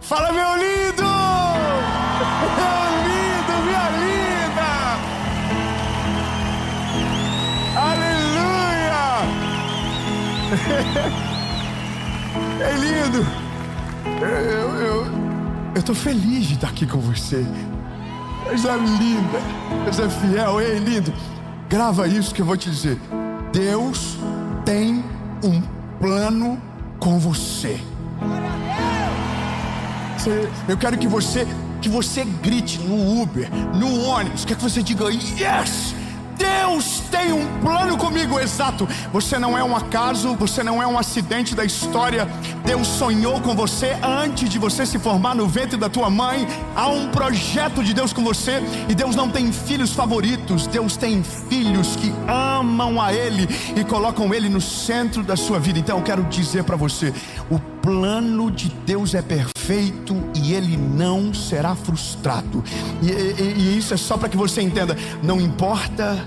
Fala, meu lindo! Meu lindo, minha linda! Aleluia! É lindo! Eu tô feliz de estar aqui com você. Coisa linda, coisa fiel. Ei, lindo, grava isso que eu vou te dizer. Deus tem um plano com você. Eu quero que você grite no Uber, no ônibus, quer que você diga: yes! Deus tem um plano comigo. Exato, você não é um acaso, você não é um acidente da história. Deus sonhou com você antes de você se formar no ventre da tua mãe. Há um projeto de Deus com você. E Deus não tem filhos favoritos, Deus tem filhos que amam a Ele e colocam Ele no centro da sua vida. Então eu quero dizer para você: o plano de Deus é perfeito e Ele não será frustrado. E isso é só para que você entenda. Não importa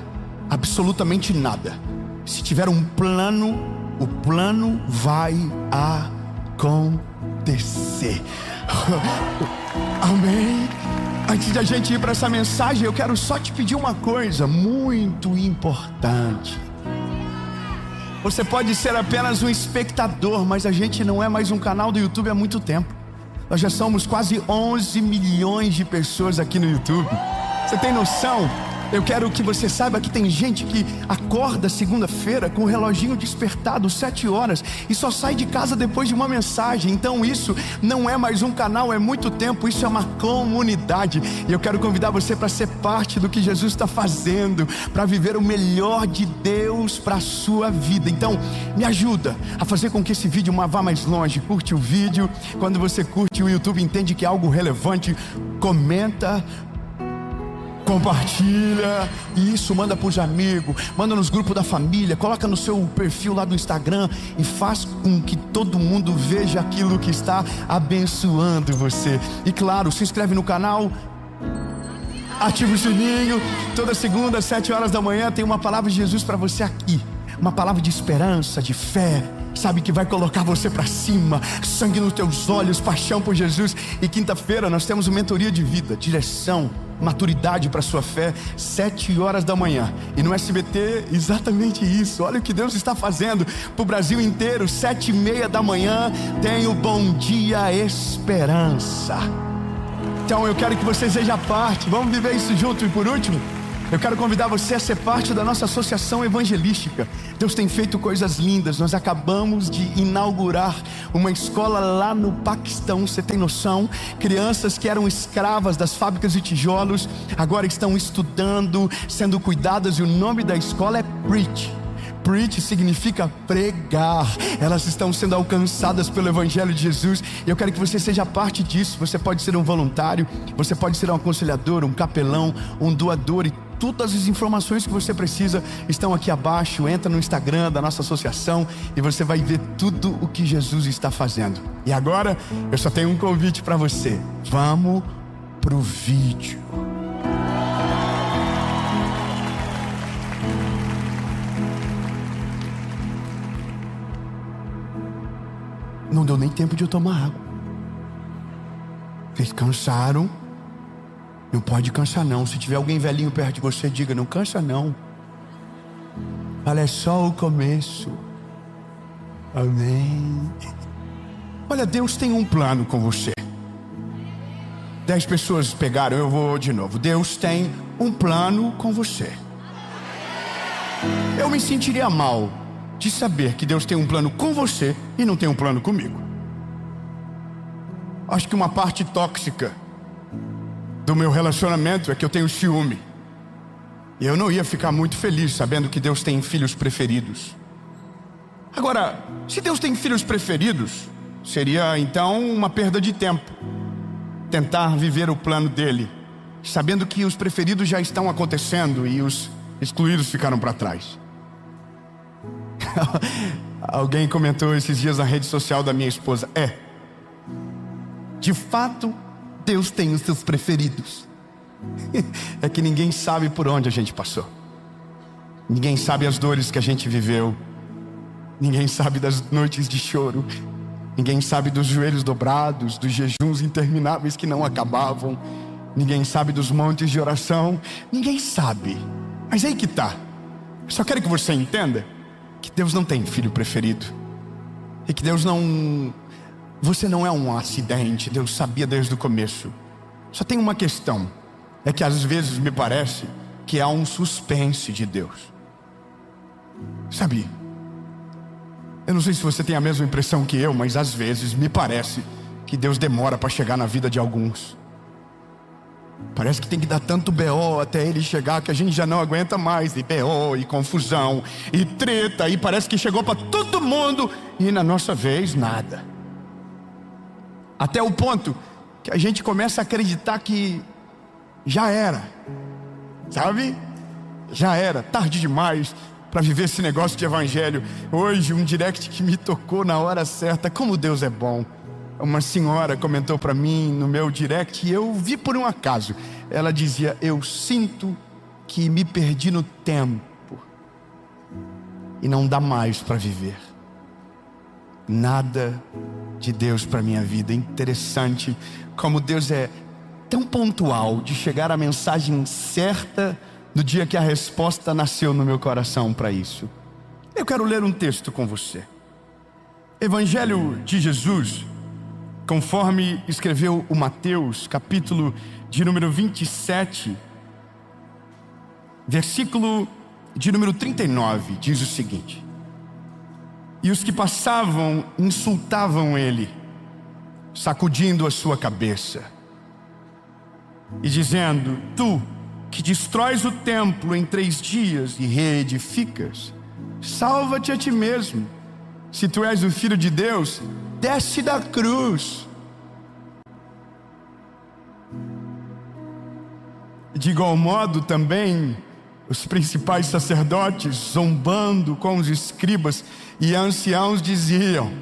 absolutamente nada. Se tiver um plano, o plano vai acontecer. Amém? Antes de a gente ir para essa mensagem, eu quero só te pedir uma coisa muito importante. Você pode ser apenas um espectador, mas a gente não é mais um canal do YouTube há muito tempo. Nós já somos quase 11 milhões de pessoas aqui no YouTube. Você tem noção? Eu quero que você saiba que tem gente que acorda segunda-feira com o reloginho despertado 7 horas e só sai de casa depois de uma mensagem. Então isso não é mais um canal, é muito tempo, isso é uma comunidade. E eu quero convidar você para ser parte do que Jesus está fazendo, para viver o melhor de Deus para a sua vida. Então me ajuda a fazer com que esse vídeo vá mais longe. Curte o vídeo. Quando você curte, o YouTube entende que é algo relevante. Comenta, compartilha isso, manda para os amigos, manda nos grupos da família, coloca no seu perfil lá do Instagram e faz com que todo mundo veja aquilo que está abençoando você. E claro, se inscreve no canal, ativa o sininho. Toda segunda às 7 horas da manhã tem uma palavra de Jesus para você aqui, uma palavra de esperança, de fé, sabe, que vai colocar você para cima, sangue nos teus olhos, paixão por Jesus. E quinta-feira nós temos uma mentoria de vida, direção, maturidade para a sua fé, 7 horas da manhã. E no SBT, exatamente isso. Olha o que Deus está fazendo para o Brasil inteiro. 7:30 da manhã tem o Bom Dia Esperança. Então eu quero que você seja parte. Vamos viver isso junto. E por último, eu quero convidar você a ser parte da nossa associação evangelística. Deus tem feito coisas lindas. Nós acabamos de inaugurar uma escola lá no Paquistão. Você tem noção? Crianças que eram escravas das fábricas de tijolos agora estão estudando, sendo cuidadas. E o nome da escola é Preach. Preach significa pregar. Elas estão sendo alcançadas pelo Evangelho de Jesus. E eu quero que você seja parte disso. Você pode ser um voluntário, você pode ser um aconselhador, um capelão, um doador. E todas as informações que você precisa estão aqui abaixo. Entra no Instagram da nossa associação e você vai ver tudo o que Jesus está fazendo. E agora eu só tenho um convite para você. Vamos pro vídeo. Não deu nem tempo de eu tomar água. Vocês cansaram? Não pode cansar não. Se tiver alguém velhinho perto de você, diga: não cansa não. Fala: é só o começo. Amém. Olha, Deus tem um plano com você. 10 pessoas pegaram, eu vou de novo. Deus tem um plano com você. Eu me sentiria mal de saber que Deus tem um plano com você e não tem um plano comigo. Acho que uma parte tóxica do meu relacionamento é que eu tenho ciúme. E eu não ia ficar muito feliz sabendo que Deus tem filhos preferidos. Agora, se Deus tem filhos preferidos, seria então uma perda de tempo tentar viver o plano dele, sabendo que os preferidos já estão acontecendo e os excluídos ficaram para trás. Alguém comentou esses dias na rede social da minha esposa: de fato, Deus tem os seus preferidos. É que ninguém sabe por onde a gente passou. Ninguém sabe as dores que a gente viveu. Ninguém sabe das noites de choro. Ninguém sabe dos joelhos dobrados, dos jejuns intermináveis que não acabavam. Ninguém sabe dos montes de oração. Ninguém sabe. Mas aí que está. Eu só quero que você entenda que Deus não tem filho preferido. E que Deus não... Você não é um acidente. Deus sabia desde o começo. Só tem uma questão. É que às vezes me parece que há um suspense de Deus. Sabe? Eu não sei se você tem a mesma impressão que eu, mas às vezes me parece que Deus demora para chegar na vida de alguns. Parece que tem que dar tanto BO até Ele chegar que a gente já não aguenta mais. E BO, e confusão, e treta, e parece que chegou para todo mundo. E na nossa vez, nada. Até o ponto que a gente começa a acreditar que já era. Sabe? Já era, tarde demais para viver esse negócio de evangelho. Hoje um direct que me tocou na hora certa. Como Deus é bom. Uma senhora comentou para mim no meu direct e eu vi por um acaso. Ela dizia: eu sinto que me perdi no tempo e não dá mais para viver. Nada de Deus para minha vida. Interessante como Deus é tão pontual de chegar à mensagem certa no dia que a resposta nasceu no meu coração para isso. Eu quero ler um texto com você. Evangelho de Jesus, conforme escreveu o Mateus, capítulo de número 27, versículo de número 39, diz o seguinte: e os que passavam insultavam ele, sacudindo a sua cabeça e dizendo: tu que destróis o templo em 3 dias e reedificas, salva-te a ti mesmo. Se tu és o Filho de Deus, desce da cruz. De igual modo também os principais sacerdotes, zombando com os escribas e anciãos, diziam: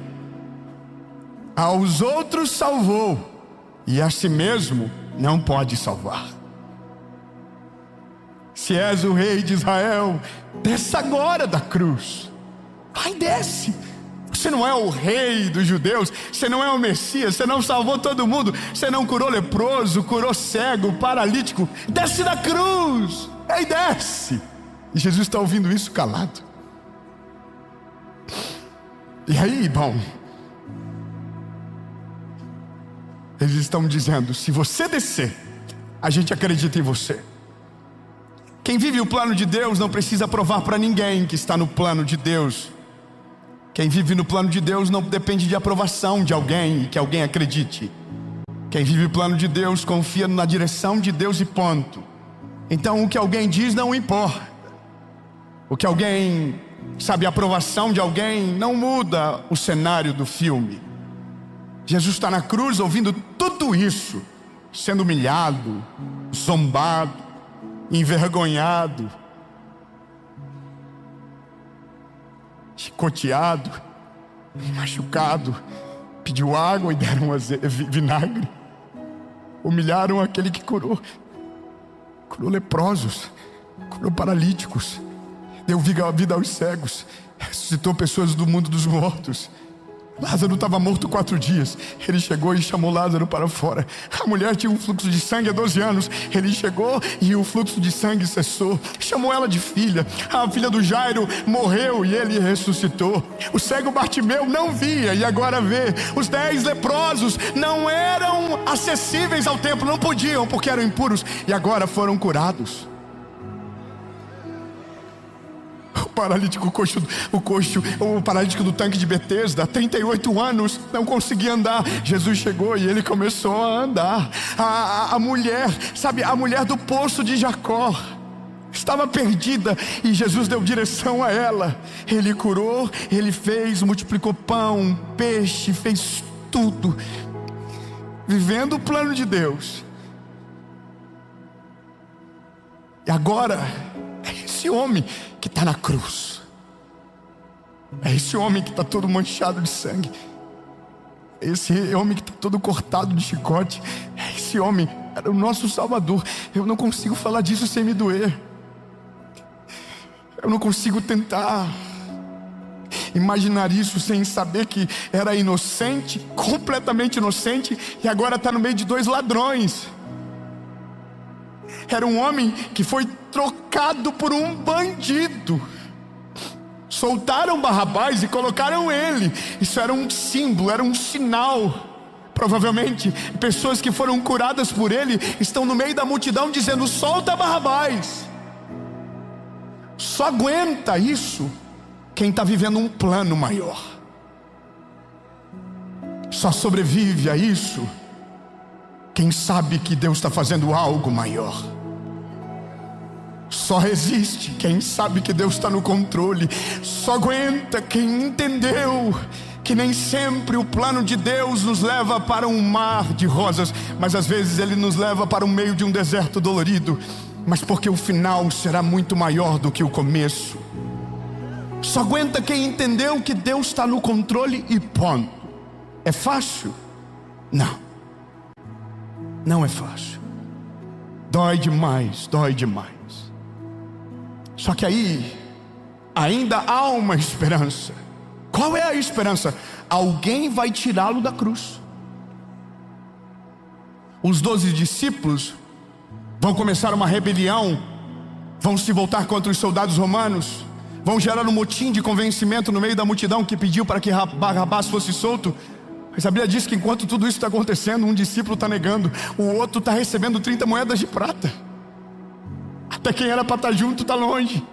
aos outros salvou, e a si mesmo não pode salvar. Se és o rei de Israel, desce agora da cruz. Vai, desce. Você não é o rei dos judeus, você não é o Messias, você não salvou todo mundo, você não curou leproso, curou cego, paralítico. Desce da cruz. Ei, desce. E Jesus está ouvindo isso calado. E aí, bom, eles estão dizendo: se você descer, a gente acredita em você. Quem vive o plano de Deus não precisa provar para ninguém que está no plano de Deus. Quem vive no plano de Deus não depende de aprovação de alguém e que alguém acredite. Quem vive o plano de Deus confia na direção de Deus e ponto. Então o que alguém diz não importa. O que alguém, sabe, a aprovação de alguém não muda o cenário do filme. Jesus está na cruz ouvindo tudo isso, sendo humilhado, zombado, envergonhado, chicoteado, machucado. Pediu água e deram vinagre. Humilharam aquele que curou leprosos, curou paralíticos, deu vida aos cegos, ressuscitou pessoas do mundo dos mortos. Lázaro estava morto 4 dias. Ele chegou e chamou Lázaro para fora. A mulher tinha um fluxo de sangue há 12 anos. Ele chegou e o fluxo de sangue cessou. Chamou ela de filha. A filha do Jairo morreu e ele ressuscitou. O cego Bartimeu não via e agora vê. Os 10 leprosos não eram acessíveis ao templo, não podiam porque eram impuros, e agora foram curados. O paralítico do tanque de Betesda, há 38 anos, não conseguia andar. Jesus chegou e ele começou a andar. A mulher, sabe, a mulher do poço de Jacó, estava perdida e Jesus deu direção a ela. Ele curou, ele fez, multiplicou pão, peixe, fez tudo, vivendo o plano de Deus. E agora é esse homem que está na cruz. É esse homem que está todo manchado de sangue. É esse homem que está todo cortado de chicote. É esse homem, era o nosso Salvador. Eu não consigo falar disso sem me doer. Eu não consigo tentar Imaginar isso sem saber que era inocente, completamente inocente, e agora está no meio de dois ladrões. Era um homem que foi trocado por um bandido. Soltaram Barrabás e colocaram ele. Isso era um símbolo, era um sinal. Provavelmente pessoas que foram curadas por ele estão no meio da multidão dizendo: solta Barrabás. Só aguenta isso quem está vivendo um plano maior. Só sobrevive a isso quem sabe que Deus está fazendo algo maior. Só resiste quem sabe que Deus está no controle. Só aguenta quem entendeu que nem sempre o plano de Deus nos leva para um mar de rosas, mas às vezes Ele nos leva para o meio de um deserto dolorido, mas porque o final será muito maior do que o começo. Só aguenta quem entendeu que Deus está no controle e ponto. É fácil? Não. Não é fácil. Dói demais, dói demais. Só que aí ainda há uma esperança. Qual é a esperança? Alguém vai tirá-lo da cruz. Os 12 discípulos vão começar uma rebelião, vão se voltar contra os soldados romanos, vão gerar um motim de convencimento no meio da multidão que pediu para que Barrabás fosse solto. Mas a Bíblia diz que enquanto tudo isso está acontecendo, um discípulo está negando, o outro está recebendo 30 moedas de prata. Até quem era para estar junto está longe.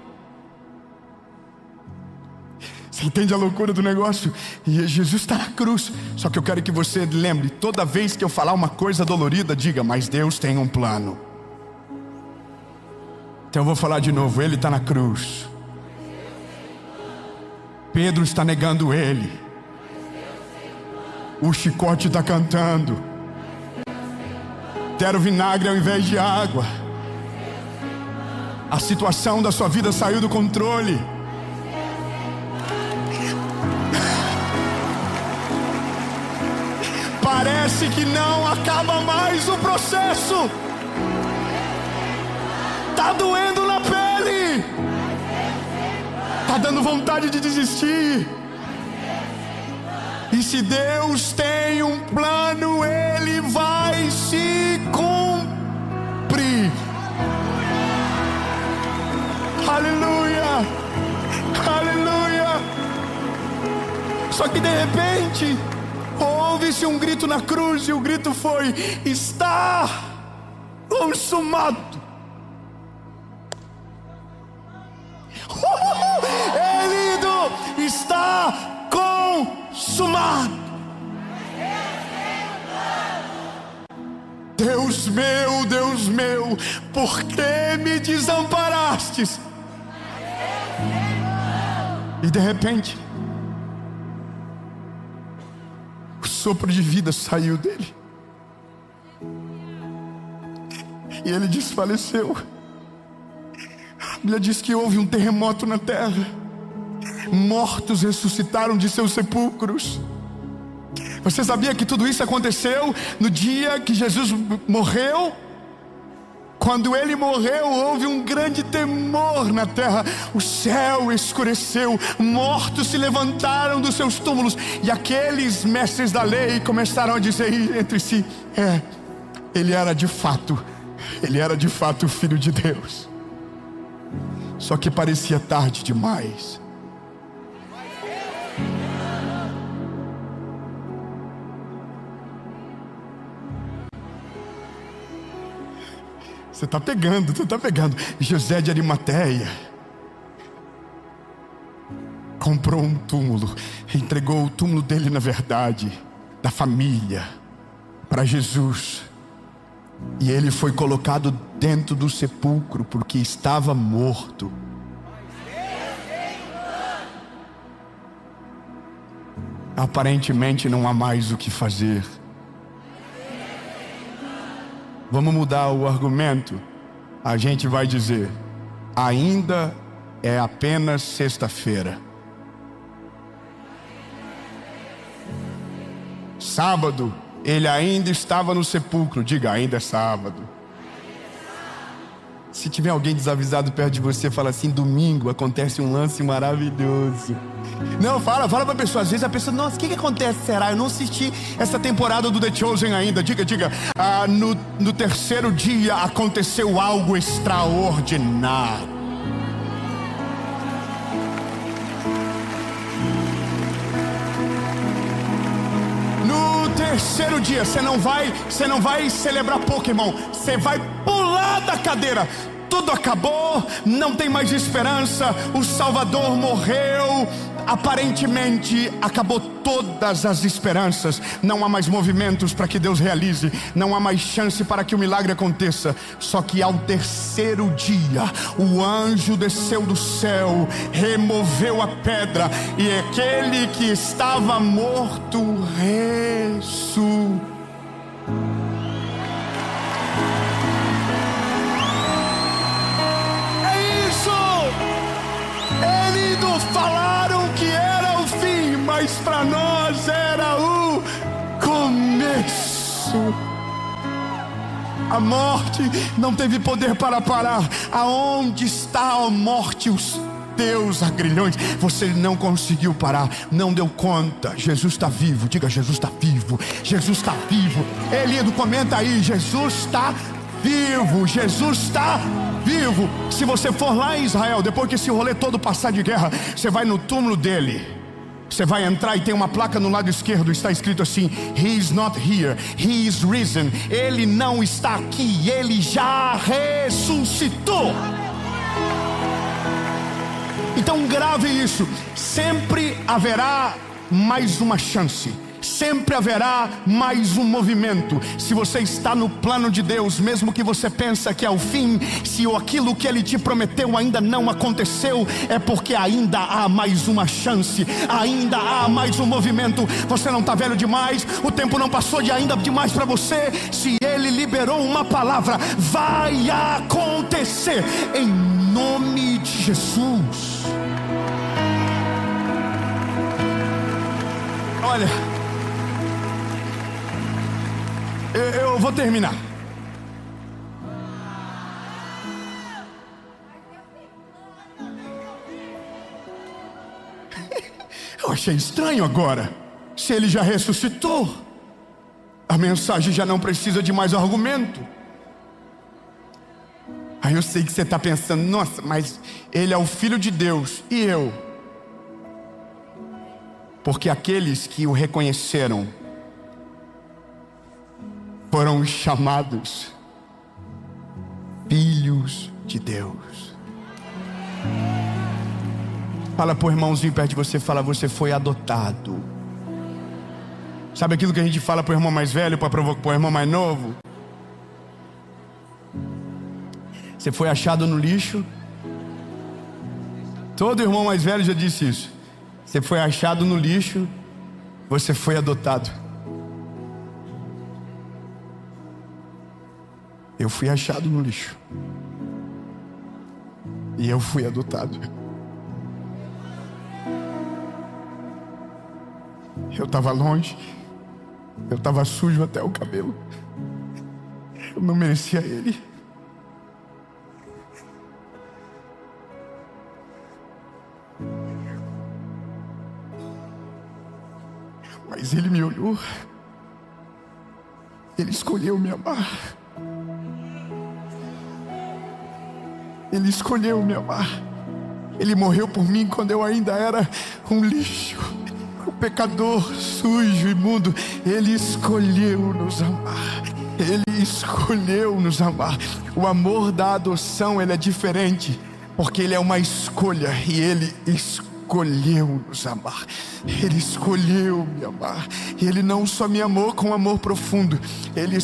Você entende a loucura do negócio? E Jesus está na cruz. Só que eu quero que você lembre, toda vez que eu falar uma coisa dolorida, diga: mas Deus tem um plano. Então eu vou falar de novo: Ele está na cruz. Pedro está negando Ele. O chicote está cantando. Deram vinagre ao invés de água. A situação da sua vida saiu do controle. Parece que não acaba mais o processo. Tá doendo na pele. Tá dando vontade de desistir. E se Deus tem um plano, Ele vai se cumprir. Aleluia, aleluia. Só que de repente houve-se um grito na cruz, e o grito foi: está consumado. Lindo, está consumado. Deus meu, por que me desamparastes? E de repente o sopro de vida saiu dele, e ele desfaleceu. A Bíblia diz que houve um terremoto na terra. Mortos ressuscitaram de seus sepulcros. Você sabia que tudo isso aconteceu no dia que Jesus morreu? Quando Ele morreu, houve um grande temor na terra. O céu escureceu, mortos se levantaram dos seus túmulos, e aqueles mestres da lei começaram a dizer entre si: Ele era de fato o Filho de Deus. Só que parecia tarde demais. Você está pegando. José de Arimateia comprou um túmulo, entregou o túmulo dele, na verdade, da família, para Jesus. E ele foi colocado dentro do sepulcro porque estava morto. Aparentemente não há mais o que fazer. Vamos mudar o argumento. A gente vai dizer: ainda é apenas sexta-feira. Sábado, ele ainda estava no sepulcro. Diga: ainda é sábado. Se tiver alguém desavisado perto de você, fala assim: domingo acontece um lance maravilhoso. Não, fala pra pessoa. Às vezes a pessoa: nossa, o que acontece, será? Eu não assisti essa temporada do The Chosen ainda. Diga. No terceiro dia aconteceu algo extraordinário. No terceiro dia, você não vai celebrar Pokémon. Você vai pular da cadeira. Tudo acabou, não tem mais esperança. O Salvador morreu. Aparentemente acabou todas as esperanças. Não há mais movimentos para que Deus realize. Não há mais chance para que o milagre aconteça. Só que ao terceiro dia, o anjo desceu do céu, removeu a pedra, e aquele que estava morto ressuscitou. Falaram que era o fim, mas para nós era o começo. A morte não teve poder para parar. Aonde está a morte, os teus agrilhões? Você não conseguiu parar, não deu conta. Jesus está vivo. Diga: Jesus está vivo. Jesus está vivo. Elindo, comenta aí: Jesus está vivo. Jesus está vivo. Se você for lá em Israel, depois que esse rolê todo passar de guerra, você vai no túmulo dele. Você vai entrar e tem uma placa no lado esquerdo, está escrito assim: He is not here, He is risen. Ele não está aqui, Ele já ressuscitou. Então grave isso: sempre haverá mais uma chance. Sempre haverá mais um movimento. Se você está no plano de Deus, mesmo que você pensa que é o fim, se aquilo que Ele te prometeu ainda não aconteceu, é porque ainda há mais uma chance, ainda há mais um movimento. Você não está velho demais, o tempo não passou de ainda demais para você. Se Ele liberou uma palavra, vai acontecer, em nome de Jesus. Olha, eu vou terminar. Eu achei estranho agora. Se Ele já ressuscitou, a mensagem já não precisa de mais argumento. Aí eu sei que você está pensando: nossa, mas Ele é o Filho de Deus, e eu? Porque aqueles que o reconheceram foram chamados filhos de Deus. Fala pro irmãozinho perto de você, fala: você foi adotado. Sabe aquilo que a gente fala pro irmão mais velho para provocar pro irmão mais novo? Você foi achado no lixo. Todo irmão mais velho já disse isso. Você foi achado no lixo, você foi adotado. Eu fui achado no lixo e eu fui adotado. Eu estava longe, eu estava sujo até o cabelo, eu não merecia Ele. Mas Ele me olhou, Ele escolheu me amar. Ele escolheu me amar. Ele morreu por mim quando eu ainda era um lixo, um pecador, sujo, imundo. Ele escolheu nos amar. Ele escolheu nos amar. O amor da adoção, ele é diferente, porque ele é uma escolha, e Ele escolheu nos amar. Ele escolheu me amar. Ele não só me amou com amor profundo, Ele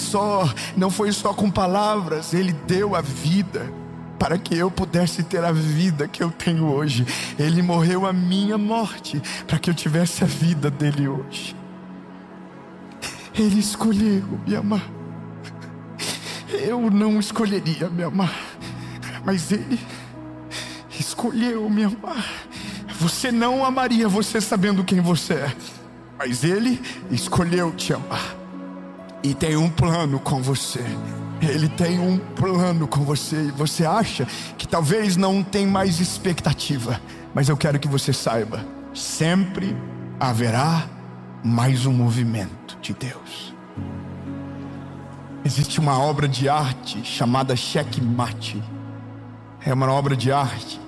não foi só com palavras, Ele deu a vida para que eu pudesse ter a vida que eu tenho hoje. Ele morreu a minha morte para que eu tivesse a vida dele hoje. Ele escolheu me amar. Eu não escolheria me amar, mas Ele escolheu me amar. Você não amaria você sabendo quem você é, mas Ele escolheu te amar e tem um plano com você. Ele tem um plano com você e você acha que talvez não tem mais expectativa, mas eu quero que você saiba, sempre haverá mais um movimento de Deus. Existe uma obra de arte chamada Checkmate. É uma obra de arte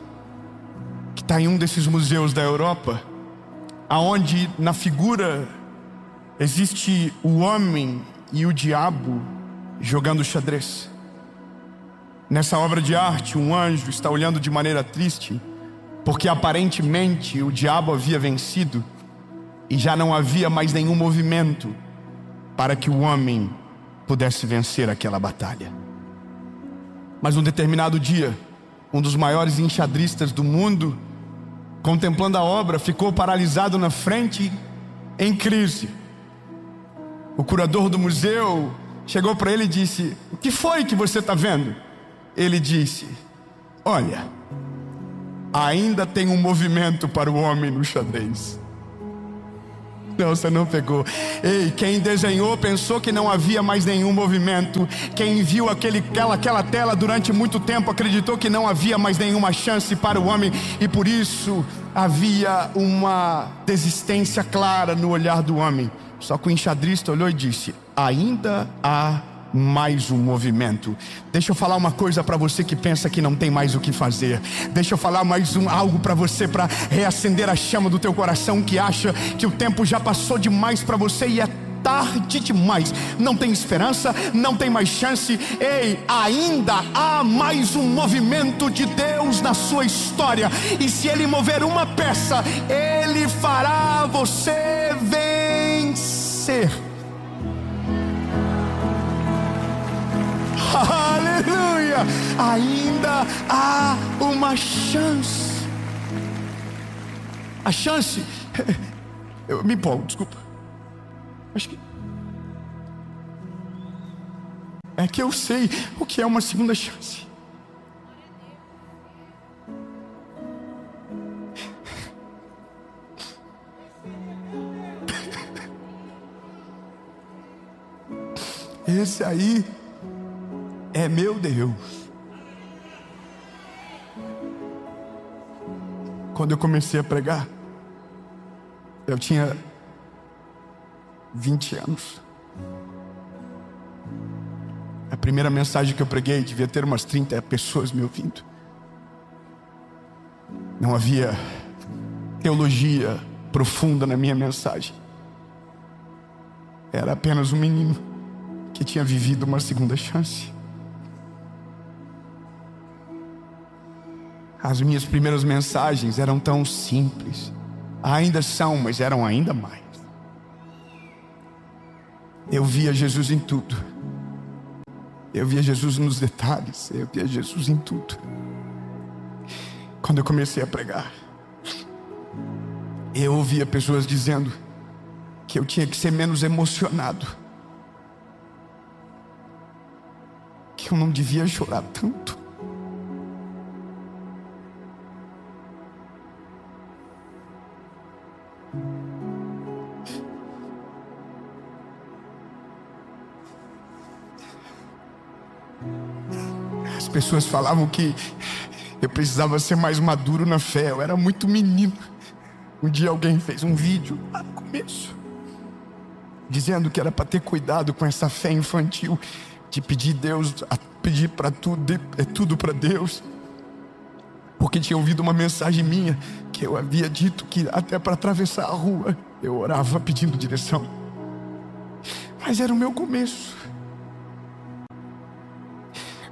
que está em um desses museus da Europa, aonde na figura existe o homem e o diabo jogando xadrez. Nessa obra de arte, um anjo está olhando de maneira triste, porque aparentemente o diabo havia vencido e já não havia mais nenhum movimento para que o homem pudesse vencer aquela batalha. Mas um determinado dia, um dos maiores enxadristas do mundo, contemplando a obra, ficou paralisado na frente, em crise. O curador do museu chegou para ele e disse: o que foi que você está vendo? Ele disse: olha, ainda tem um movimento para o homem no xadrez. Não, você não pegou. Ei, quem desenhou pensou que não havia mais nenhum movimento. Quem viu aquela tela durante muito tempo acreditou que não havia mais nenhuma chance para o homem, e por isso havia uma desistência clara no olhar do homem. Só que o enxadrista olhou e disse: ainda há mais um movimento. Deixa eu falar uma coisa para você que pensa que não tem mais o que fazer. Deixa eu falar algo para você, para reacender a chama do teu coração, que acha que o tempo já passou demais para você e é tarde demais, não tem esperança, não tem mais chance. Ei, ainda há mais um movimento de Deus na sua história, e se Ele mover uma peça, Ele fará você vencer. Aleluia! Ainda há uma chance. A chance, eu me empolgo, desculpa. Acho que é que eu sei o que é uma segunda chance. Esse aí é meu Deus. Quando eu comecei a pregar, eu tinha 20 anos. A primeira mensagem que eu preguei devia ter umas 30 pessoas me ouvindo. Não havia teologia profunda na minha mensagem. Era apenas um menino que tinha vivido uma segunda chance. As minhas primeiras mensagens eram tão simples. Ainda são, mas eram ainda mais. Eu via Jesus em tudo. Eu via Jesus nos detalhes. Eu via Jesus em tudo. Quando eu comecei a pregar, eu ouvia pessoas dizendo que eu tinha que ser menos emocionado, que eu não devia chorar tanto. As pessoas falavam que eu precisava ser mais maduro na fé. Eu era muito menino. Um dia alguém fez um vídeo lá no começo, dizendo que era para ter cuidado com essa fé infantil, de pedir pedir para tudo, tudo para Deus, porque tinha ouvido uma mensagem minha que eu havia dito que até para atravessar a rua eu orava pedindo direção. Mas era o meu começo.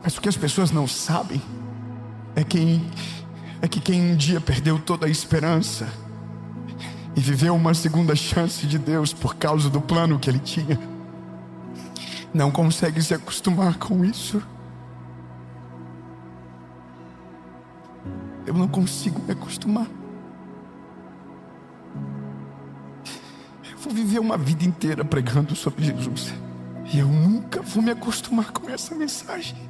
Mas o que as pessoas não sabem é que quem um dia perdeu toda a esperança e viveu uma segunda chance de Deus por causa do plano que Ele tinha, não consegue se acostumar com isso. Eu não consigo me acostumar. Eu vou viver uma vida inteira pregando sobre Jesus e eu nunca vou me acostumar com essa mensagem.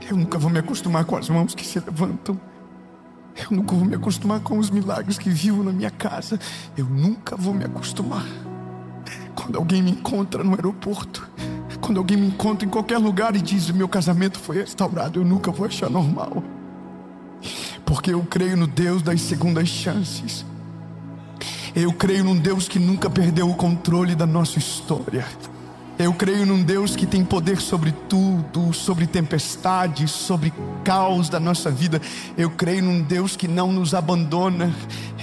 Eu nunca vou me acostumar com as mãos que se levantam. Eu nunca vou me acostumar com os milagres que vivo na minha casa. Eu nunca vou me acostumar Quando alguém me encontra no aeroporto, quando alguém me encontra em qualquer lugar e diz: meu casamento foi restaurado, eu nunca vou achar normal. Porque eu creio no Deus das segundas chances. Eu creio num Deus que nunca perdeu o controle da nossa história. Eu creio num Deus que tem poder sobre tudo, sobre tempestades, sobre caos da nossa vida. Eu creio num Deus que não nos abandona.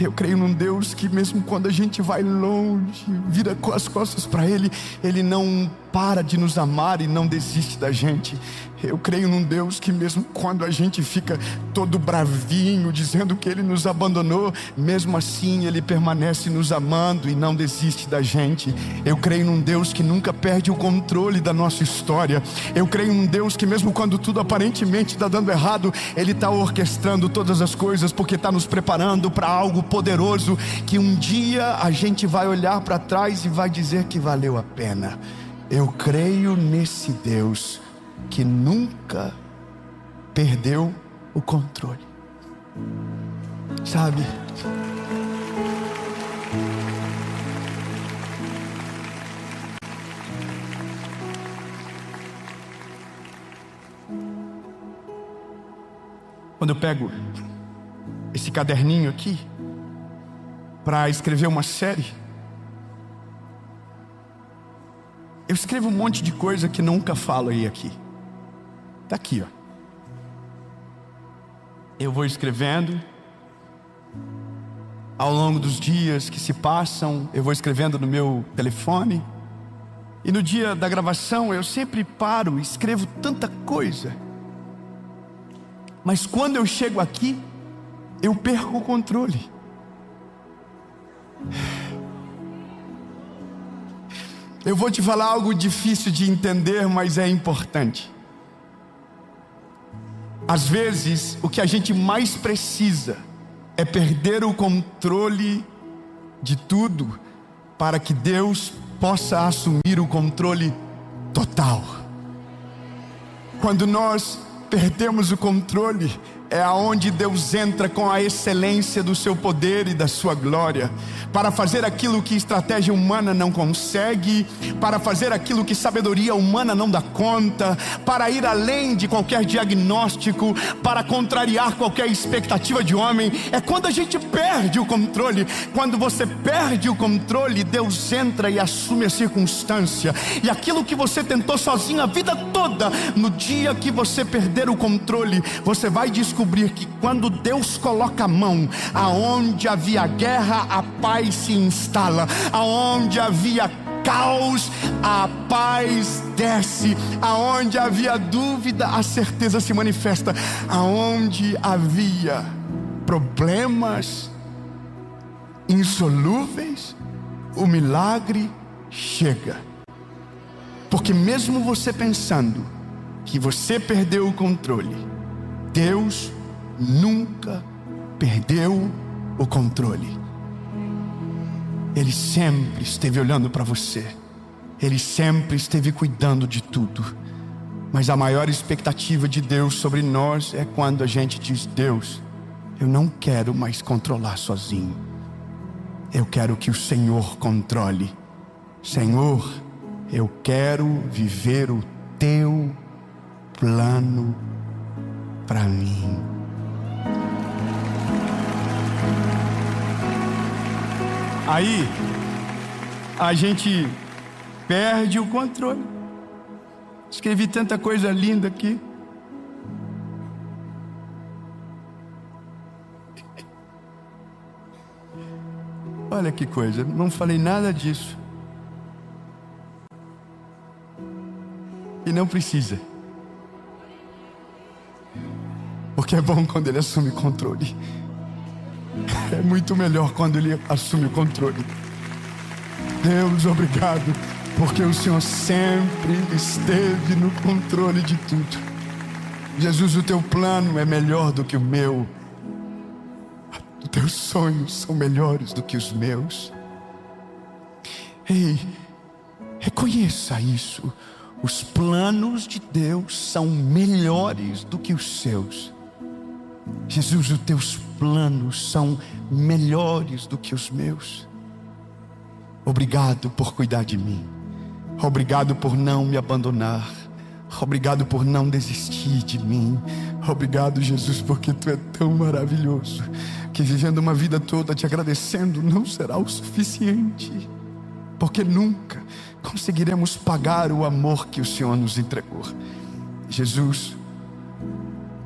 Eu creio num Deus que mesmo quando a gente vai longe, vira as costas para Ele, Ele não para de nos amar e não desiste da gente. Eu creio num Deus que mesmo quando a gente fica todo bravinho, dizendo que Ele nos abandonou, mesmo assim Ele permanece nos amando e não desiste da gente. Eu creio num Deus que nunca perde o controle da nossa história. Eu creio num Deus que mesmo quando tudo aparentemente está dando errado, Ele está orquestrando todas as coisas, porque está nos preparando para algo poderoso, que um dia a gente vai olhar para trás e vai dizer que valeu a pena. Eu creio nesse Deus que nunca perdeu o controle. Sabe? Quando eu pego esse caderninho aqui para escrever uma série, eu escrevo um monte de coisa que nunca falo aí aqui. Tá aqui, ó. Eu vou escrevendo. Ao longo dos dias que se passam, eu vou escrevendo no meu telefone. E no dia da gravação eu sempre paro e escrevo tanta coisa. Mas quando eu chego aqui, eu perco o controle. Eu vou te falar algo difícil de entender, mas é importante. Às vezes, o que a gente mais precisa é perder o controle de tudo, para que Deus possa assumir o controle total. Quando nós perdemos o controle, é aonde Deus entra com a excelência do seu poder e da sua glória, para fazer aquilo que estratégia humana não consegue, para fazer aquilo que sabedoria humana não dá conta, para ir além de qualquer diagnóstico, para contrariar qualquer expectativa de homem. É quando a gente perde o controle. Quando você perde o controle, Deus entra e assume a circunstância, e aquilo que você tentou sozinho a vida toda, no dia que você perder o controle, você vai descobrir que quando Deus coloca a mão, aonde havia guerra, a paz se instala. Aonde havia caos, a paz desce. Aonde havia dúvida, a certeza se manifesta. Aonde havia problemas insolúveis, o milagre chega. Porque mesmo você pensando que você perdeu o controle, Deus nunca perdeu o controle. Ele sempre esteve olhando para você. Ele sempre esteve cuidando de tudo. Mas a maior expectativa de Deus sobre nós é quando a gente diz: Deus, eu não quero mais controlar sozinho. Eu quero que o Senhor controle. Senhor, eu quero viver o teu plano para mim. Aí a gente perde o controle. Escrevi tanta coisa linda aqui. Olha que coisa, não falei nada disso. E não precisa. Porque é bom quando Ele assume controle. É muito melhor quando Ele assume o controle. Deus, obrigado, porque o Senhor sempre esteve no controle de tudo. Jesus, o teu plano é melhor do que o meu. Os teus sonhos são melhores do que os meus. Ei, reconheça isso. Os planos de Deus são melhores do que os seus. Jesus, os teus planos são melhores do que os meus. Obrigado por cuidar de mim. Obrigado por não me abandonar. Obrigado por não desistir de mim. Obrigado, Jesus, porque Tu é tão maravilhoso que vivendo uma vida toda te agradecendo não será o suficiente, porque nunca conseguiremos pagar o amor que o Senhor nos entregou. Jesus,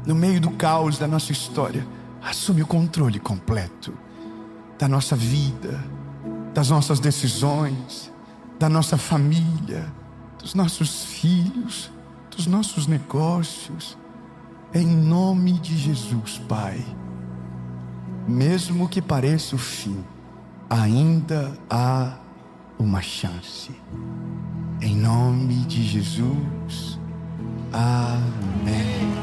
no meio do caos da nossa história, assume o controle completo da nossa vida, das nossas decisões, da nossa família, dos nossos filhos, dos nossos negócios. Em nome de Jesus, Pai. Mesmo que pareça o fim, ainda há uma chance. Em nome de Jesus. Amém.